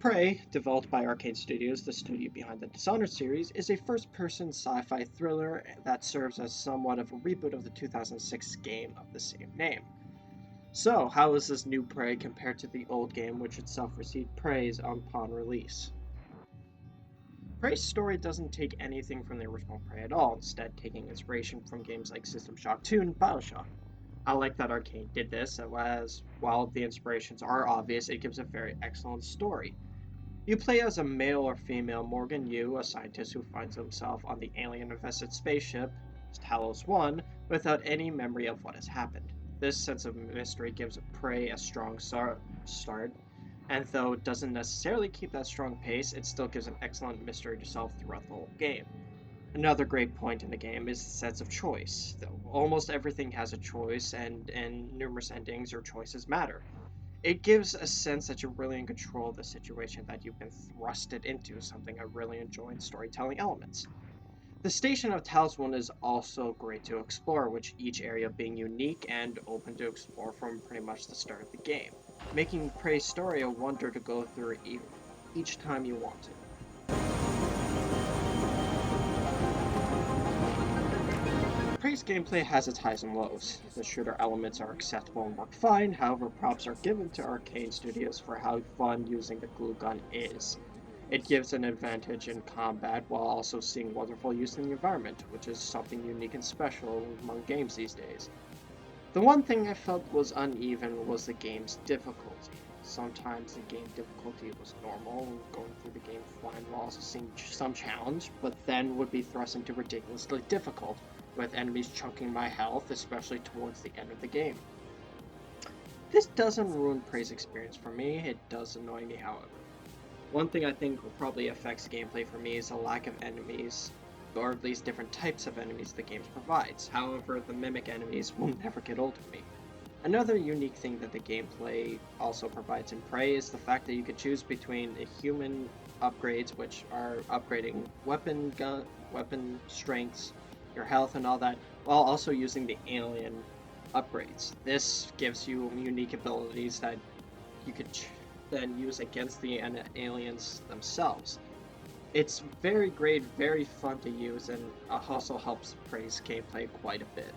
Prey, developed by Arkane Studios, the studio behind the Dishonored series, is a first-person sci-fi thriller that serves as somewhat of a reboot of the 2006 game of the same name. So, how is this new Prey compared to the old game, which itself received praise upon release? Prey's story doesn't take anything from the original Prey at all, instead taking inspiration from games like System Shock 2 and BioShock. I like that Arkane did this, as while the inspirations are obvious, it gives a very excellent story. You play as a male or female Morgan Yu, a scientist who finds himself on the alien-infested spaceship, Talos 1, without any memory of what has happened. This sense of mystery gives Prey a strong start, and though it doesn't necessarily keep that strong pace, it still gives an excellent mystery to solve throughout the whole game. Another great point in the game is the sense of choice. Though almost everything has a choice, and in numerous endings, your choices matter. It gives a sense that you're really in control of the situation that you've been thrusted into, something I really enjoy in storytelling elements. The station of Talos 1 is also great to explore, with each area being unique and open to explore from pretty much the start of the game, making Prey's story a wonder to go through each time you want to. Prey's gameplay has its highs and lows. The shooter elements are acceptable and work fine, however props are given to Arkane Studios for how fun using the glue gun is. It gives an advantage in combat while also seeing wonderful use in the environment, which is something unique and special among games these days. The one thing I felt was uneven was the game's difficulty. Sometimes the game difficulty was normal, going through the game fine while also seeing some challenge, but then would be thrust into ridiculously difficult, with enemies chunking my health, especially towards the end of the game. This doesn't ruin Prey's experience for me, it does annoy me however. One thing I think probably affects gameplay for me is the lack of enemies, or at least different types of enemies the game provides. However, the mimic enemies will never get old for me. Another unique thing that the gameplay also provides in Prey is the fact that you could choose between the human upgrades, which are upgrading weapon strengths, your health and all that, while also using the alien upgrades. This gives you unique abilities that you could then use against the aliens themselves. It's very great, very fun to use, and also helps Prey's gameplay quite a bit.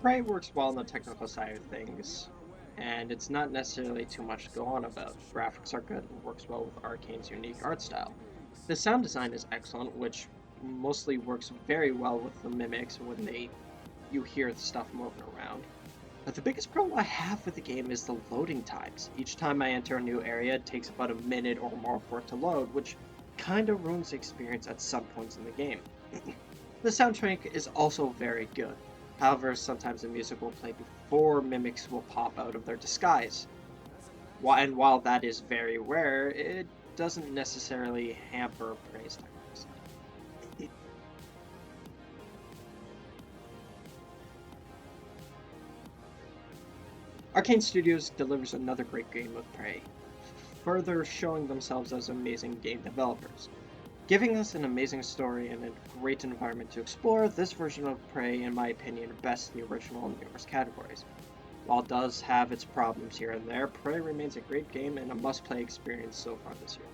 Prey works well on the technical side of things, and it's not necessarily too much to go on about. Graphics are good and works well with Arkane's unique art style. The sound design is excellent, which mostly works very well with the mimics when you hear the stuff moving around. But the biggest problem I have with the game is the loading times. Each time I enter a new area, it takes about a minute or more for it to load, which kinda ruins the experience at some points in the game. The soundtrack is also very good. However, sometimes the music will play before mimics will pop out of their disguise. And while that is very rare, it doesn't necessarily hamper Prey's technical side. Arkane Studios delivers another great game with Prey, further showing themselves as amazing game developers. Giving us an amazing story and a great environment to explore, this version of Prey, in my opinion, bests the original in numerous categories. While it does have its problems here and there, Prey remains a great game and a must-play experience so far this year.